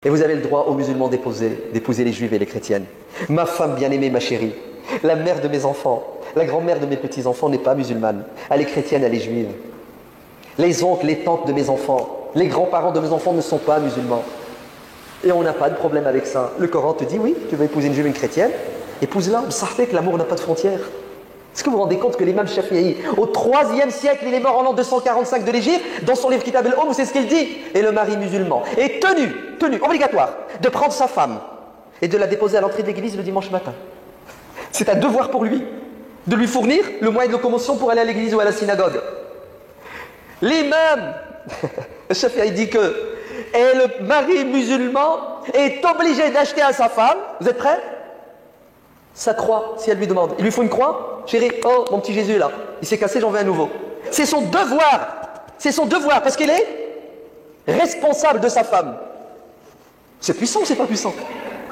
Et vous avez le droit aux musulmans d'épouser les juives et les chrétiennes. Ma femme bien-aimée, ma chérie, la mère de mes enfants, la grand-mère de mes petits-enfants n'est pas musulmane. Elle est chrétienne, elle est juive. Les oncles, les tantes de mes enfants, les grands-parents de mes enfants ne sont pas musulmans. Et on n'a pas de problème avec ça. Le Coran te dit, oui, tu veux épouser une juive et une chrétienne, épouse-la. Vous savez que l'amour n'a pas de frontières. Est-ce que vous vous rendez compte que l'imam Shafi'i, au 3e siècle, il est mort en l'an 245 de l'Égypte, dans son livre Kitab al-Umm, c'est ce qu'il dit. Et le mari musulman est tenu, obligatoire, de prendre sa femme et de la déposer à l'entrée de l'église le dimanche matin. C'est un devoir pour lui, de lui fournir le moyen de locomotion pour aller à l'église ou à la synagogue. L'imam Shafi'i dit que le mari musulman est obligé d'acheter à sa femme, vous êtes prêts? Sa croix, si elle lui demande. Il lui faut une croix? Chérie, oh, mon petit Jésus là, il s'est cassé, j'en veux un nouveau. C'est son devoir, parce qu'il est responsable de sa femme. C'est puissant ou c'est pas puissant?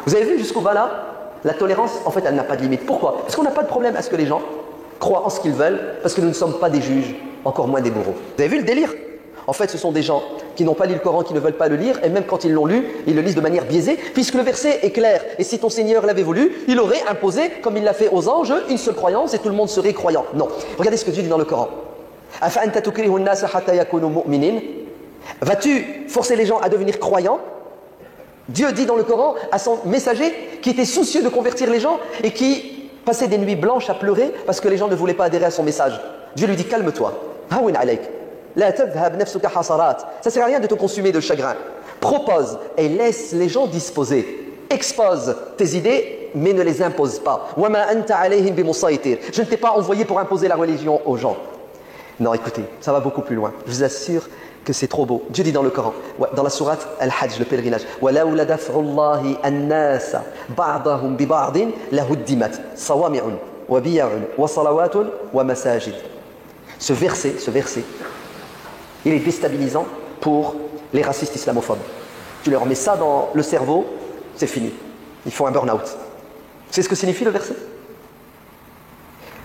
Vous avez vu jusqu'au bas là? La tolérance, en fait, elle n'a pas de limite. Pourquoi? Parce qu'on n'a pas de problème à ce que les gens croient en ce qu'ils veulent, parce que nous ne sommes pas des juges, encore moins des bourreaux. Vous avez vu le délire? En fait, ce sont des gens qui n'ont pas lu le Coran, qui ne veulent pas le lire, et même quand ils l'ont lu, ils le lisent de manière biaisée, puisque le verset est clair. Et si ton Seigneur l'avait voulu, il aurait imposé, comme il l'a fait aux anges, une seule croyance, et tout le monde serait croyant. Non. Regardez ce que Dieu dit dans le Coran. Vas-tu forcer les gens à devenir croyants? Dieu dit dans le Coran à son messager, qui était soucieux de convertir les gens, et qui passait des nuits blanches à pleurer, parce que les gens ne voulaient pas adhérer à son message. Dieu lui dit, calme-toi. Ça ne sert à rien de te consumer de chagrin. Propose et laisse les gens disposer. Expose tes idées, mais ne les impose pas. Je ne t'ai pas envoyé pour imposer la religion aux gens. Non, écoutez, ça va beaucoup plus loin. Je vous assure que c'est trop beau. Dieu dit dans le Coran, dans la sourate Al-Hajj, le pèlerinage, ce verset, il est déstabilisant pour les racistes islamophobes. Tu leur mets ça dans le cerveau, c'est fini. Ils font un burn-out. Vous savez ce que signifie le verset?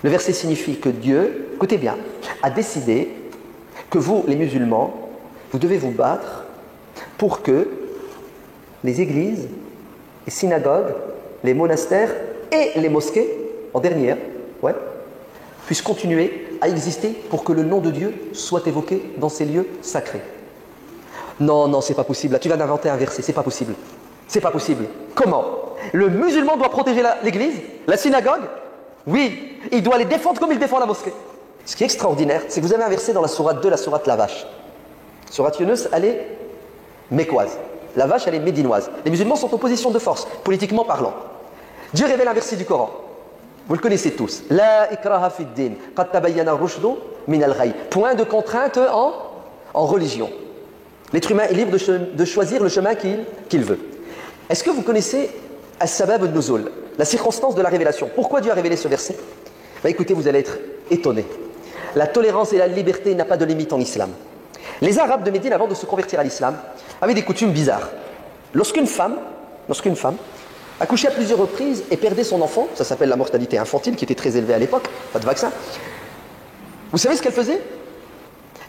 Le verset signifie que Dieu, écoutez bien, a décidé que vous, les musulmans, vous devez vous battre pour que les églises, les synagogues, les monastères et les mosquées, en dernière, puissent continuer à exister pour que le nom de Dieu soit évoqué dans ces lieux sacrés. Non, c'est pas possible. Là, tu viens d'inventer un verset, c'est pas possible. C'est pas possible. Comment? Le musulman doit protéger l'église, la synagogue? Oui, il doit les défendre comme il défend la mosquée. Ce qui est extraordinaire, c'est que vous avez un verset dans la sourate 2, la sourate la vache. Sourate Yunus, elle est mécoise. La vache, elle est médinoise. Les musulmans sont en position de force, politiquement parlant. Dieu révèle un verset du Coran. Vous le connaissez tous. La ikraha fid din, qad tabayyana ar-rushdu min al-ghayy. Point de contrainte en religion. L'être humain est libre de choisir le chemin qu'il veut. Est-ce que vous connaissez as-sabab an-nuzul, la circonstance de la révélation? Pourquoi Dieu a révélé ce verset? Écoutez, vous allez être étonnés. La tolérance et la liberté n'a pas de limite en islam. Les Arabes de Médine, avant de se convertir à l'islam, avaient des coutumes bizarres. Lorsqu'une femme accouchait à plusieurs reprises et perdait son enfant, ça s'appelle la mortalité infantile, qui était très élevée à l'époque, pas de vaccin. Vous savez ce qu'elle faisait?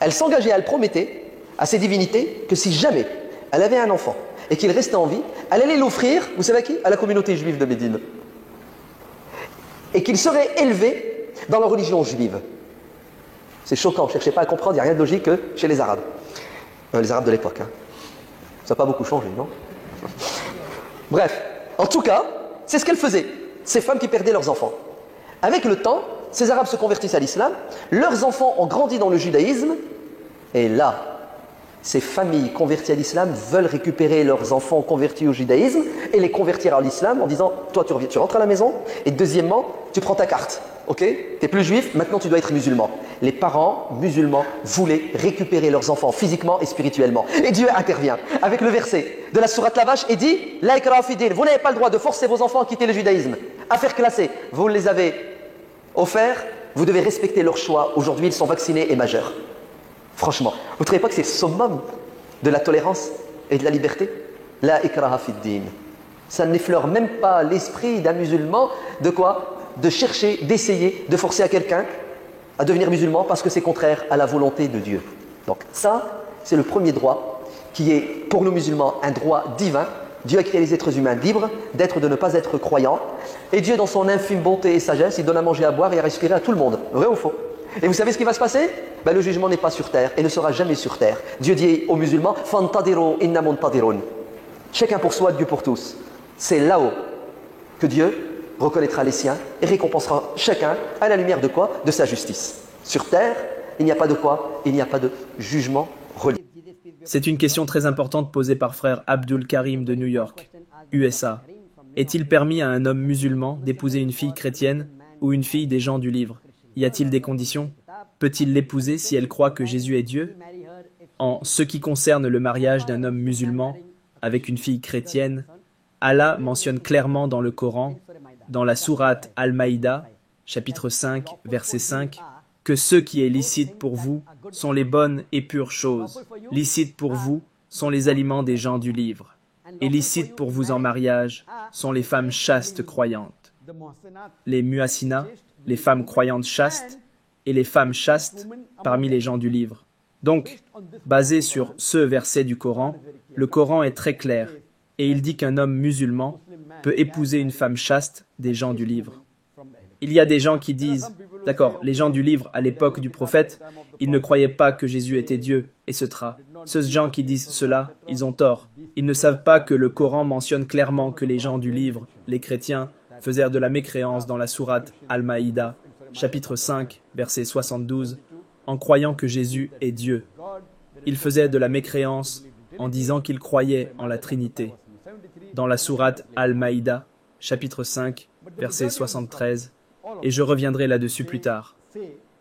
Elle s'engageait, elle promettait à ses divinités que si jamais elle avait un enfant et qu'il restait en vie, elle allait l'offrir, vous savez à qui? À la communauté juive de Médine. Et qu'il serait élevé dans la religion juive. C'est choquant, ne cherchez pas à comprendre, il n'y a rien de logique que chez les Arabes. Les Arabes de l'époque. Ça n'a pas beaucoup changé, non? Bref, en tout cas, c'est ce qu'elles faisaient, ces femmes qui perdaient leurs enfants. Avec le temps, ces Arabes se convertissent à l'islam, leurs enfants ont grandi dans le judaïsme, et là, ces familles converties à l'islam veulent récupérer leurs enfants convertis au judaïsme et les convertir à l'islam en disant, toi tu rentres à la maison, et deuxièmement, tu prends ta carte. Ok, tu n'es plus juif, maintenant tu dois être musulman. Les parents musulmans voulaient récupérer leurs enfants physiquement et spirituellement. Et Dieu intervient avec le verset de la sourate la vache et dit La ikraha fi din, vous n'avez pas le droit de forcer vos enfants à quitter le judaïsme, à faire classer. Vous les avez offerts, vous devez respecter leur choix. Aujourd'hui, ils sont vaccinés et majeurs. Franchement, vous ne trouvez pas que c'est le summum de la tolérance et de la liberté? La ikraha fi din. Ça n'effleure même pas l'esprit d'un musulman de quoi? De chercher, d'essayer, de forcer à quelqu'un à devenir musulman parce que c'est contraire à la volonté de Dieu. Donc ça, c'est le premier droit qui est pour nous musulmans un droit divin Dieu a créé les êtres humains libres d'être, de ne pas être croyants. Et Dieu, dans son infime bonté et sagesse, il donne à manger, à boire et à respirer à tout le monde. Vrai ou faux? Et vous savez ce qui va se passer? Le jugement n'est pas sur terre et ne sera jamais sur terre. Dieu dit aux musulmans, Fantadiru inna muntadirun. Chacun pour soi, Dieu pour tous. C'est là-haut que Dieu reconnaîtra les siens et récompensera chacun à la lumière de quoi? De sa justice. Sur terre, il n'y a pas de quoi? Il n'y a pas de jugement religieux. C'est une question très importante posée par frère Abdul Karim de New York, USA. Est-il permis à un homme musulman d'épouser une fille chrétienne ou une fille des gens du livre? Y a-t-il des conditions? Peut-il l'épouser si elle croit que Jésus est Dieu? En ce qui concerne le mariage d'un homme musulman avec une fille chrétienne, Allah mentionne clairement dans le Coran, dans la sourate Al-Maïda, chapitre 5, verset 5, que ce qui est licite pour vous sont les bonnes et pures choses. Licites pour vous sont les aliments des gens du livre. Et licites pour vous en mariage sont les femmes chastes croyantes. Les muassina, les femmes croyantes chastes, et les femmes chastes parmi les gens du livre. Donc, basé sur ce verset du Coran, le Coran est très clair, et il dit qu'un homme musulman peut épouser une femme chaste des gens du livre. Il y a des gens qui disent, d'accord, les gens du livre à l'époque du prophète, ils ne croyaient pas que Jésus était Dieu, etc. Ceux gens qui disent cela, ils ont tort. Ils ne savent pas que le Coran mentionne clairement que les gens du livre, les chrétiens, faisèrent de la mécréance dans la sourate Al-Maïda, chapitre 5, verset 72, en croyant que Jésus est Dieu. Ils faisaient de la mécréance en disant qu'ils croyaient en la Trinité. Dans la sourate Al-Maïda, chapitre 5, verset 73, et je reviendrai là-dessus plus tard.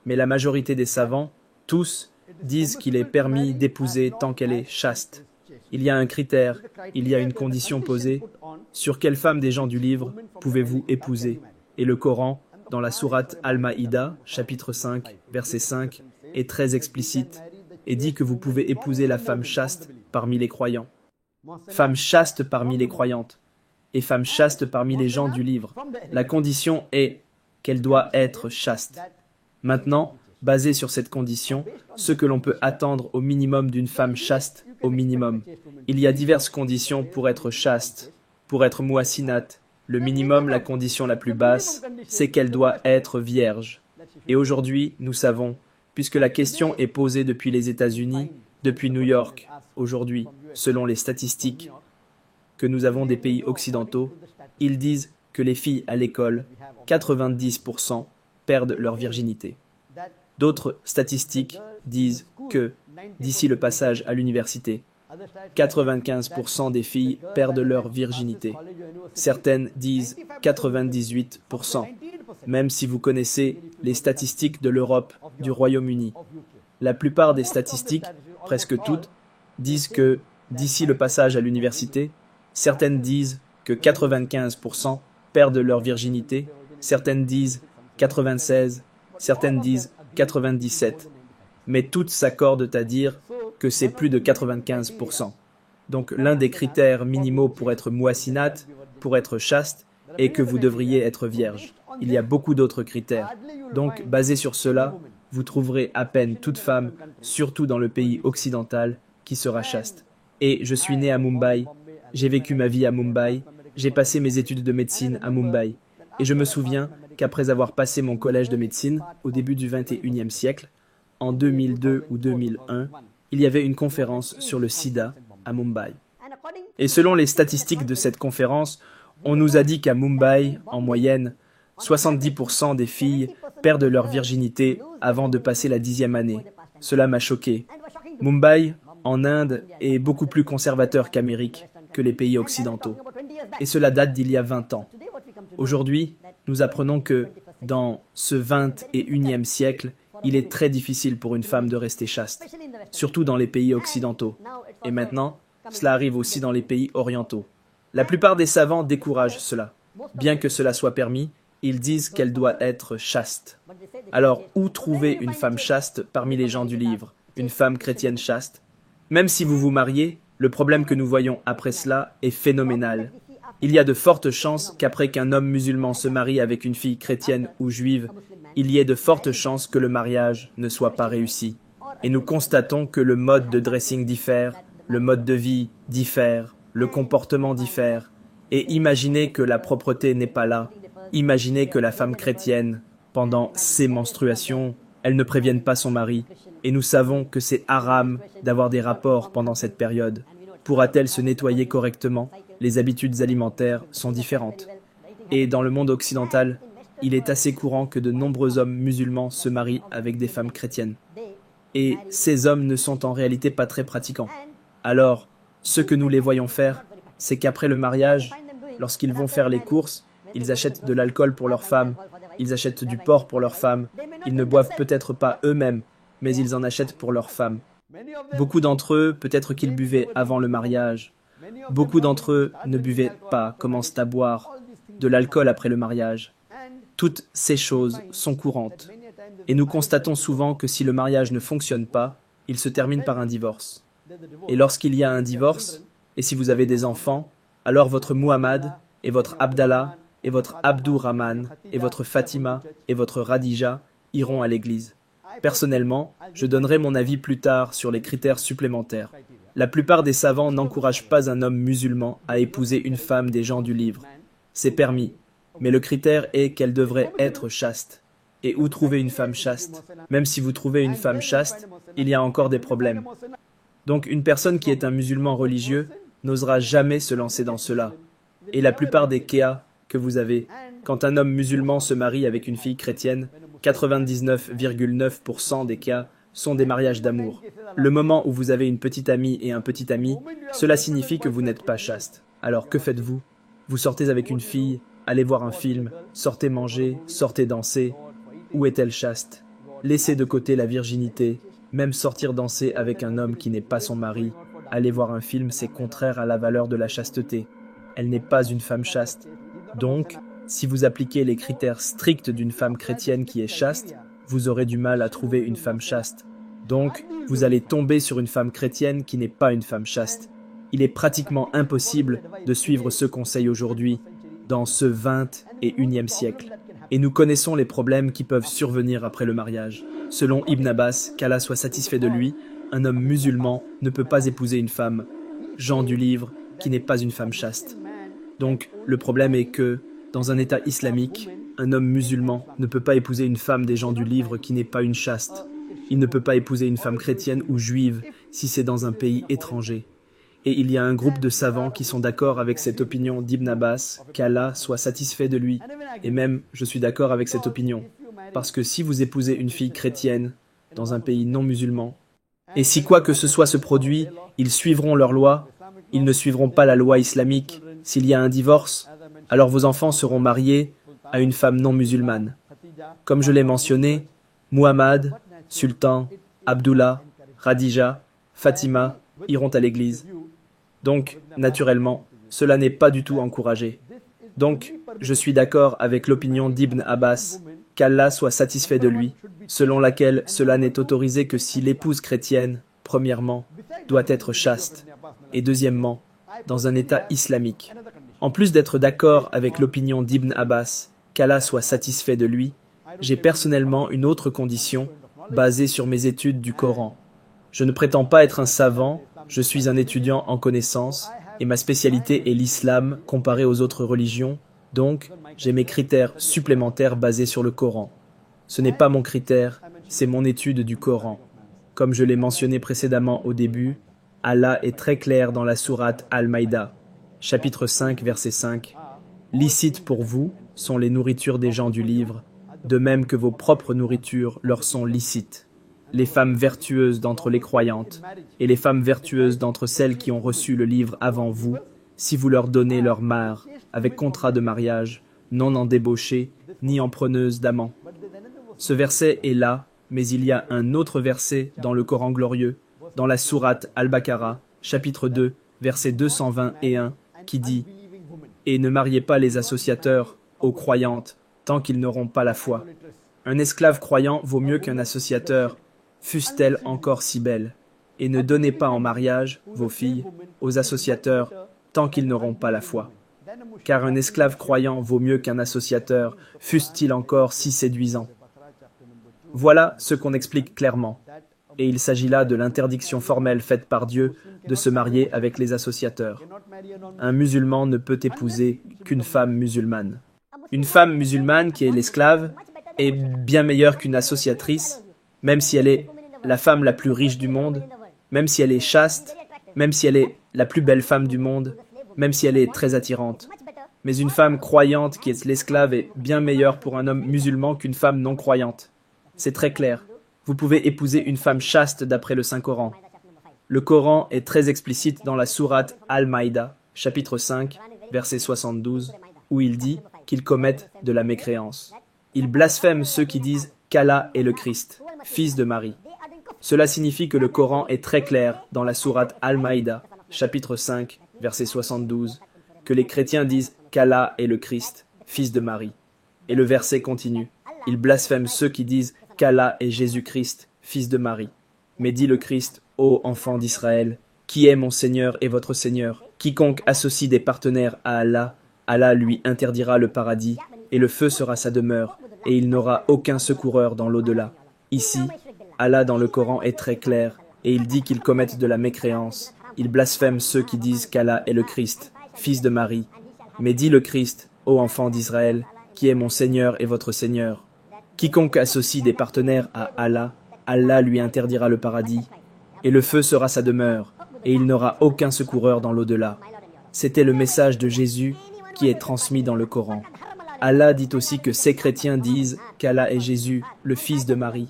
Mais la majorité des savants, tous, disent qu'il est permis d'épouser tant qu'elle est chaste. Il y a un critère, il y a une condition posée. Sur quelle femme des gens du livre pouvez-vous épouser? Et le Coran, dans la sourate Al-Maïda, chapitre 5, verset 5, est très explicite et dit que vous pouvez épouser la femme chaste parmi les croyants. Femme chaste parmi les croyantes et femme chaste parmi les gens du livre. La condition est qu'elle doit être chaste. Maintenant, basé sur cette condition, ce que l'on peut attendre au minimum d'une femme chaste, au minimum. Il y a diverses conditions pour être chaste, pour être muassinate. Le minimum, la condition la plus basse, c'est qu'elle doit être vierge. Et aujourd'hui, nous savons, puisque la question est posée depuis les États-Unis, depuis New York, aujourd'hui, selon les statistiques que nous avons des pays occidentaux, ils disent que les filles à l'école, 90% perdent leur virginité. D'autres statistiques disent que, d'ici le passage à l'université, 95% des filles perdent leur virginité. Certaines disent 98%, même si vous connaissez les statistiques de l'Europe, du Royaume-Uni. La plupart des statistiques, presque toutes, disent que, d'ici le passage à l'université, certaines disent que 95% perdent leur virginité, certaines disent 96, certaines disent 97, mais toutes s'accordent à dire que c'est plus de 95%. Donc l'un des critères minimaux pour être muassinate, pour être chaste, est que vous devriez être vierge. Il y a beaucoup d'autres critères. Donc, basé sur cela, vous trouverez à peine toute femme, surtout dans le pays occidental, qui sera chaste. Et je suis né à Mumbai, j'ai vécu ma vie à Mumbai, j'ai passé mes études de médecine à Mumbai. Et je me souviens qu'après avoir passé mon collège de médecine, au début du XXIe siècle, en 2002 ou 2001, il y avait une conférence sur le sida à Mumbai. Et selon les statistiques de cette conférence, on nous a dit qu'à Mumbai, en moyenne, 70% des filles perdent leur virginité avant de passer la 10e année. Cela m'a choqué. Mumbai, en Inde, est beaucoup plus conservateur qu'Amérique, que les pays occidentaux. Et cela date d'il y a 20 ans. Aujourd'hui, nous apprenons que, dans ce 21e siècle, il est très difficile pour une femme de rester chaste, surtout dans les pays occidentaux. Et maintenant, cela arrive aussi dans les pays orientaux. La plupart des savants découragent cela. Bien que cela soit permis, ils disent qu'elle doit être chaste. Alors, où trouver une femme chaste parmi les gens du livre, une femme chrétienne chaste? Même si vous vous mariez, le problème que nous voyons après cela est phénoménal. Il y a de fortes chances qu'après qu'un homme musulman se marie avec une fille chrétienne ou juive, il y ait de fortes chances que le mariage ne soit pas réussi. Et nous constatons que le mode de dressing diffère, le mode de vie diffère, le comportement diffère, et imaginez que la propreté n'est pas là. Imaginez que la femme chrétienne, pendant ses menstruations, elle ne prévienne pas son mari, et nous savons que c'est haram d'avoir des rapports pendant cette période. Pourra-t-elle se nettoyer correctement? Les habitudes alimentaires sont différentes. Et dans le monde occidental, il est assez courant que de nombreux hommes musulmans se marient avec des femmes chrétiennes. Et ces hommes ne sont en réalité pas très pratiquants. Alors, ce que nous les voyons faire, c'est qu'après le mariage, lorsqu'ils vont faire les courses, ils achètent de l'alcool pour leurs femmes, ils achètent du porc pour leurs femmes, ils ne boivent peut-être pas eux-mêmes, mais ils en achètent pour leurs femmes. Beaucoup d'entre eux, peut-être qu'ils buvaient avant le mariage. Beaucoup d'entre eux ne buvaient pas, commencent à boire de l'alcool après le mariage. Toutes ces choses sont courantes. Et nous constatons souvent que si le mariage ne fonctionne pas, il se termine par un divorce. Et lorsqu'il y a un divorce, et si vous avez des enfants, alors votre Muhammad et votre Abdallah et votre Abdurrahman et votre Fatima et votre Radija iront à l'église. Personnellement, je donnerai mon avis plus tard sur les critères supplémentaires. La plupart des savants n'encouragent pas un homme musulman à épouser une femme des gens du livre. C'est permis, mais le critère est qu'elle devrait être chaste. Et où trouver une femme chaste? Même si vous trouvez une femme chaste, il y a encore des problèmes. Donc une personne qui est un musulman religieux n'osera jamais se lancer dans cela. Et la plupart des cas que vous avez, quand un homme musulman se marie avec une fille chrétienne, 99,9% des cas sont des mariages d'amour. Le moment où vous avez une petite amie et un petit ami, cela signifie que vous n'êtes pas chaste. Alors que faites-vous? Vous sortez avec une fille, allez voir un film, sortez manger, sortez danser. Où est-elle chaste? Laissez de côté la virginité, même sortir danser avec un homme qui n'est pas son mari. Aller voir un film, c'est contraire à la valeur de la chasteté. Elle n'est pas une femme chaste. Donc, si vous appliquez les critères stricts d'une femme chrétienne qui est chaste, vous aurez du mal à trouver une femme chaste. Donc, vous allez tomber sur une femme chrétienne qui n'est pas une femme chaste. Il est pratiquement impossible de suivre ce conseil aujourd'hui, dans ce 21e siècle. Et nous connaissons les problèmes qui peuvent survenir après le mariage. Selon Ibn Abbas, qu'Allah soit satisfait de lui, un homme musulman ne peut pas épouser une femme, Jean du livre, qui n'est pas une femme chaste. Donc, le problème est que, dans un État islamique, un homme musulman ne peut pas épouser une femme des gens du livre qui n'est pas une chaste. Il ne peut pas épouser une femme chrétienne ou juive si c'est dans un pays étranger. Et il y a un groupe de savants qui sont d'accord avec cette opinion d'Ibn Abbas, qu'Allah soit satisfait de lui. Et même, je suis d'accord avec cette opinion. Parce que si vous épousez une fille chrétienne dans un pays non musulman, et si quoi que ce soit se produit, ils suivront leur loi, ils ne suivront pas la loi islamique. S'il y a un divorce, alors vos enfants seront mariés à une femme non musulmane. Comme je l'ai mentionné, Muhammad, Sultan, Abdullah, Radija, Fatima iront à l'église. Donc, naturellement, cela n'est pas du tout encouragé. Donc, je suis d'accord avec l'opinion d'Ibn Abbas, qu'Allah soit satisfait de lui, selon laquelle cela n'est autorisé que si l'épouse chrétienne, premièrement, doit être chaste, et deuxièmement, dans un État islamique. En plus d'être d'accord avec l'opinion d'Ibn Abbas, qu'Allah soit satisfait de lui, j'ai personnellement une autre condition, basée sur mes études du Coran. Je ne prétends pas être un savant, je suis un étudiant en connaissance, et ma spécialité est l'islam comparé aux autres religions, donc j'ai mes critères supplémentaires basés sur le Coran. Ce n'est pas mon critère, c'est mon étude du Coran. Comme je l'ai mentionné précédemment au début, Allah est très clair dans la sourate Al-Maïda, chapitre 5, verset 5. « Licites pour vous sont les nourritures des gens du livre, de même que vos propres nourritures leur sont licites. Les femmes vertueuses d'entre les croyantes et les femmes vertueuses d'entre celles qui ont reçu le livre avant vous, si vous leur donnez leur mare, avec contrat de mariage, non en débauchée, ni en preneuse d'amants. » Ce verset est là, mais il y a un autre verset dans le Coran glorieux, dans la sourate Al-Baqarah, chapitre 2, verset 221, qui dit « Et ne mariez pas les associateurs aux croyantes, tant qu'ils n'auront pas la foi. Un esclave croyant vaut mieux qu'un associateur, fût-elle encore si belle. Et ne donnez pas en mariage vos filles aux associateurs, tant qu'ils n'auront pas la foi. Car un esclave croyant vaut mieux qu'un associateur, fût-il encore si séduisant. » Voilà ce qu'on explique clairement. et il s'agit là de l'interdiction formelle faite par Dieu de se marier avec les associateurs. Un musulman ne peut épouser qu'une femme musulmane. Une femme musulmane qui est l'esclave est bien meilleure qu'une associatrice, même si elle est la femme la plus riche du monde, même si elle est chaste, même si elle est la plus belle femme du monde, même si elle est très attirante. Mais une femme croyante qui est l'esclave est bien meilleure pour un homme musulman qu'une femme non croyante. C'est très clair. Vous pouvez épouser une femme chaste d'après le Saint-Coran. Le Coran est très explicite dans la sourate Al-Maïda, chapitre 5, verset 72, où il dit qu'ils commettent de la mécréance. Ils blasphèment ceux qui disent qu'Allah est le Christ, fils de Marie. Cela signifie que le Coran est très clair dans la sourate Al-Maïda, chapitre 5, verset 72, que les chrétiens disent qu'Allah est le Christ, fils de Marie. Et le verset continue. Ils blasphèment ceux qui disent qu'Allah est Jésus-Christ, fils de Marie. Mais dit le Christ, ô enfants d'Israël, qui est mon Seigneur et votre Seigneur? Quiconque associe des partenaires à Allah, Allah lui interdira le paradis, et le feu sera sa demeure, et il n'aura aucun secoureur dans l'au-delà. Ici, Allah dans le Coran est très clair, et il dit qu'ils commettent de la mécréance. Il blasphème ceux qui disent qu'Allah est le Christ, fils de Marie. Mais dit le Christ, ô enfants d'Israël, qui est mon Seigneur et votre Seigneur. Quiconque associe des partenaires à Allah, Allah lui interdira le paradis, et le feu sera sa demeure, et il n'aura aucun secoureur dans l'au-delà. C'était le message de Jésus qui est transmis dans le Coran. Allah dit aussi que ces chrétiens disent qu'Allah est Jésus, le fils de Marie.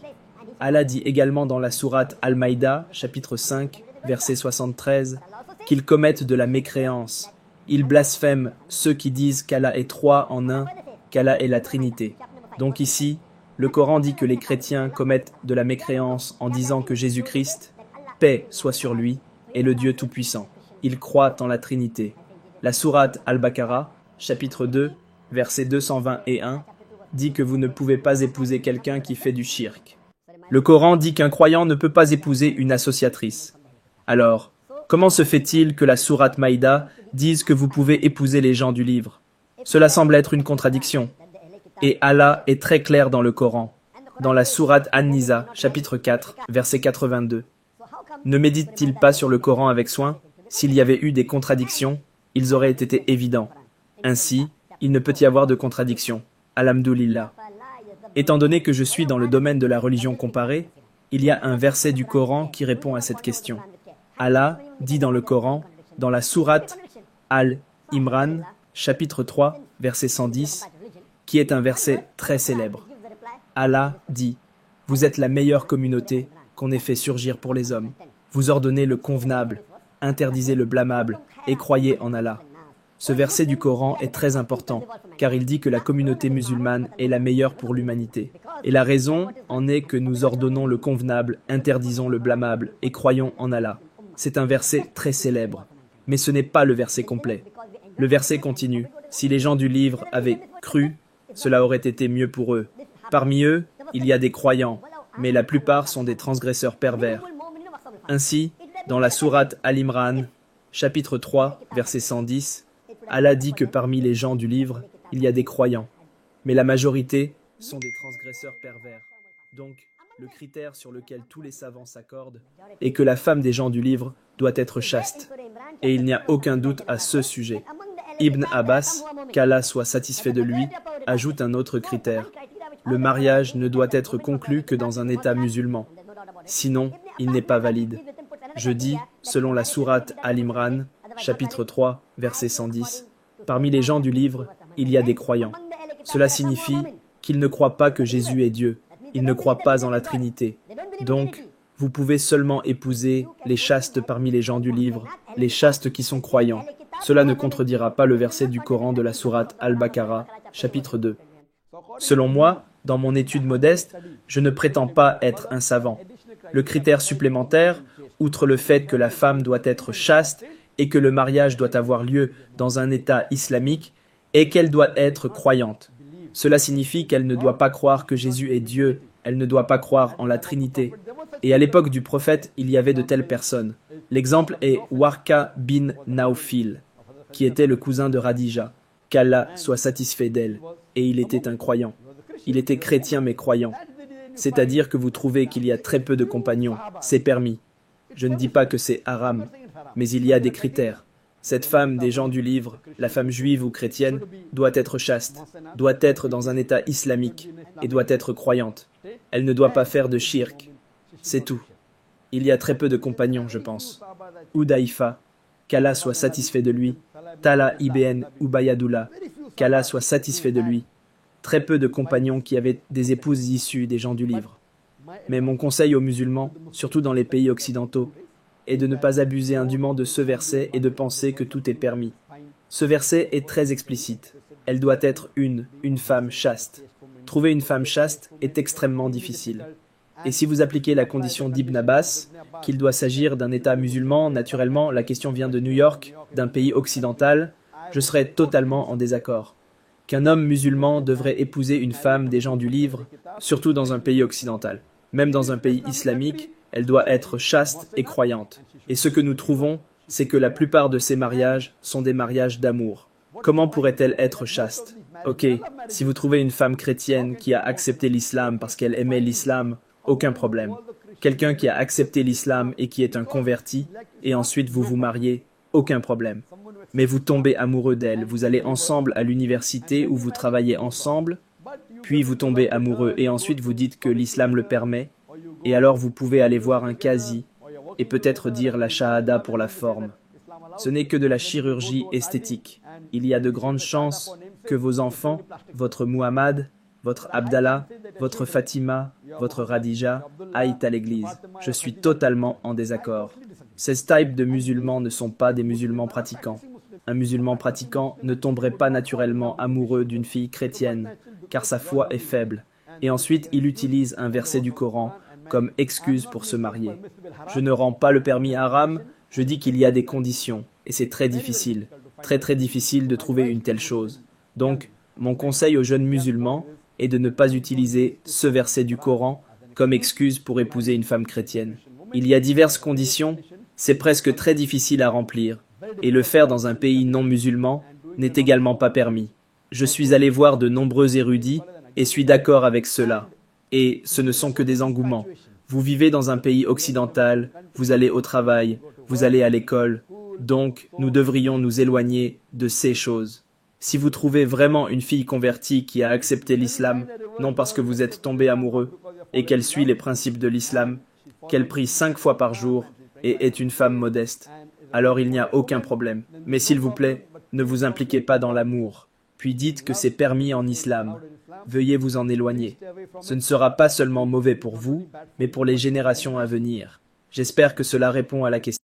Allah dit également dans la sourate Al-Maïda, chapitre 5, verset 73, qu'ils commettent de la mécréance. Ils blasphèment ceux qui disent qu'Allah est trois en un, qu'Allah est la Trinité. Donc ici, le Coran dit que les chrétiens commettent de la mécréance en disant que Jésus-Christ, paix soit sur lui, est le Dieu Tout-Puissant. Ils croient en la Trinité. La sourate Al-Baqarah, chapitre 2, versets 220 et 1, dit que vous ne pouvez pas épouser quelqu'un qui fait du shirk. Le Coran dit qu'un croyant ne peut pas épouser une associatrice. Alors, comment se fait-il que la sourate Maïda dise que vous pouvez épouser les gens du livre? Cela semble être une contradiction. Et Allah est très clair dans le Coran, dans la sourate An-Nisa, chapitre 4, verset 82. Ne médite-t-il pas sur le Coran avec soin? S'il y avait eu des contradictions, ils auraient été évidents. Ainsi, il ne peut y avoir de contradiction. Alhamdulillah. Étant donné que je suis dans le domaine de la religion comparée, il y a un verset du Coran qui répond à cette question. Allah dit dans le Coran, dans la sourate Al-Imran, chapitre 3, verset 110, qui est un verset très célèbre. Allah dit, « Vous êtes la meilleure communauté qu'on ait fait surgir pour les hommes. Vous ordonnez le convenable, interdisez le blâmable et croyez en Allah. » Ce verset du Coran est très important, car il dit que la communauté musulmane est la meilleure pour l'humanité. Et la raison en est que nous ordonnons le convenable, interdisons le blâmable et croyons en Allah. C'est un verset très célèbre, mais ce n'est pas le verset complet. Le verset continue. Si les gens du livre avaient cru, cela aurait été mieux pour eux. Parmi eux, il y a des croyants, mais la plupart sont des transgresseurs pervers. Ainsi, dans la sourate Al-Imran, chapitre 3, verset 110, Allah dit que parmi les gens du livre, il y a des croyants, mais la majorité sont des transgresseurs pervers. Donc, le critère sur lequel tous les savants s'accordent est que la femme des gens du livre doit être chaste. Et il n'y a aucun doute à ce sujet. Ibn Abbas, qu'Allah soit satisfait de lui, ajoute un autre critère. Le mariage ne doit être conclu que dans un état musulman. Sinon, il n'est pas valide. Je dis, selon la sourate Al-Imran, chapitre 3, verset 110, parmi les gens du livre, il y a des croyants. Cela signifie qu'ils ne croient pas que Jésus est Dieu. Ils ne croient pas en la Trinité. Donc, vous pouvez seulement épouser les chastes parmi les gens du livre, les chastes qui sont croyants. Cela ne contredira pas le verset du Coran de la sourate Al-Baqarah, chapitre 2. Selon moi, dans mon étude modeste, je ne prétends pas être un savant. Le critère supplémentaire, outre le fait que la femme doit être chaste et que le mariage doit avoir lieu dans un état islamique, est qu'elle doit être croyante. Cela signifie qu'elle ne doit pas croire que Jésus est Dieu, elle ne doit pas croire en la Trinité. Et à l'époque du prophète, il y avait de telles personnes. L'exemple est Warqa bin Naufil, qui était le cousin de Radija, qu'Allah soit satisfait d'elle, et il était un croyant. Il était chrétien mais croyant. C'est-à-dire que vous trouvez qu'il y a très peu de compagnons, c'est permis. Je ne dis pas que c'est haram, mais il y a des critères. Cette femme des gens du livre, la femme juive ou chrétienne, doit être chaste, doit être dans un état islamique et doit être croyante. Elle ne doit pas faire de shirk. C'est tout. Il y a très peu de compagnons, je pense. Hudhaïfa, qu'Allah soit satisfait de lui. Talha ibn Ubaydullah, qu'Allah soit satisfait de lui. Très peu de compagnons qui avaient des épouses issues des gens du livre. Mais mon conseil aux musulmans, surtout dans les pays occidentaux, est de ne pas abuser indûment de ce verset et de penser que tout est permis. Ce verset est très explicite. Elle doit être une femme chaste. Trouver une femme chaste est extrêmement difficile. Et si vous appliquez la condition d'Ibn Abbas, qu'il doit s'agir d'un État musulman, naturellement, la question vient de New York, d'un pays occidental, je serais totalement en désaccord. Qu'un homme musulman devrait épouser une femme des gens du livre, surtout dans un pays occidental. Même dans un pays islamique, elle doit être chaste et croyante. Et ce que nous trouvons, c'est que la plupart de ces mariages sont des mariages d'amour. Comment pourrait-elle être chaste? Ok, si vous trouvez une femme chrétienne qui a accepté l'islam parce qu'elle aimait l'islam, aucun problème. Quelqu'un qui a accepté l'islam et qui est un converti, et ensuite vous vous mariez, aucun problème. Mais vous tombez amoureux d'elle, vous allez ensemble à l'université où vous travaillez ensemble, puis vous tombez amoureux et ensuite vous dites que l'islam le permet, et alors vous pouvez aller voir un qazi et peut-être dire la shahada pour la forme. Ce n'est que de la chirurgie esthétique. Il y a de grandes chances que vos enfants, votre Muhammad, votre Abdallah, votre Fatima, votre Radija, aillent à l'église. Je suis totalement en désaccord. Ces types de musulmans ne sont pas des musulmans pratiquants. Un musulman pratiquant ne tomberait pas naturellement amoureux d'une fille chrétienne, car sa foi est faible. Et ensuite, il utilise un verset du Coran comme excuse pour se marier. Je ne rends pas le permis haram, je dis qu'il y a des conditions, et c'est très difficile de trouver une telle chose. Donc, mon conseil aux jeunes musulmans est de ne pas utiliser ce verset du Coran comme excuse pour épouser une femme chrétienne. Il y a diverses conditions, c'est presque très difficile à remplir, et le faire dans un pays non musulman n'est également pas permis. Je suis allé voir de nombreux érudits et suis d'accord avec cela. Et ce ne sont que des engouements. Vous vivez dans un pays occidental, vous allez au travail, vous allez à l'école, donc nous devrions nous éloigner de ces choses. Si vous trouvez vraiment une fille convertie qui a accepté l'islam, non parce que vous êtes tombé amoureux, et qu'elle suit les principes de l'islam, qu'elle prie 5 fois par jour et est une femme modeste, alors il n'y a aucun problème. Mais s'il vous plaît, ne vous impliquez pas dans l'amour, puis dites que c'est permis en islam. Veuillez vous en éloigner. Ce ne sera pas seulement mauvais pour vous, mais pour les générations à venir. J'espère que cela répond à la question.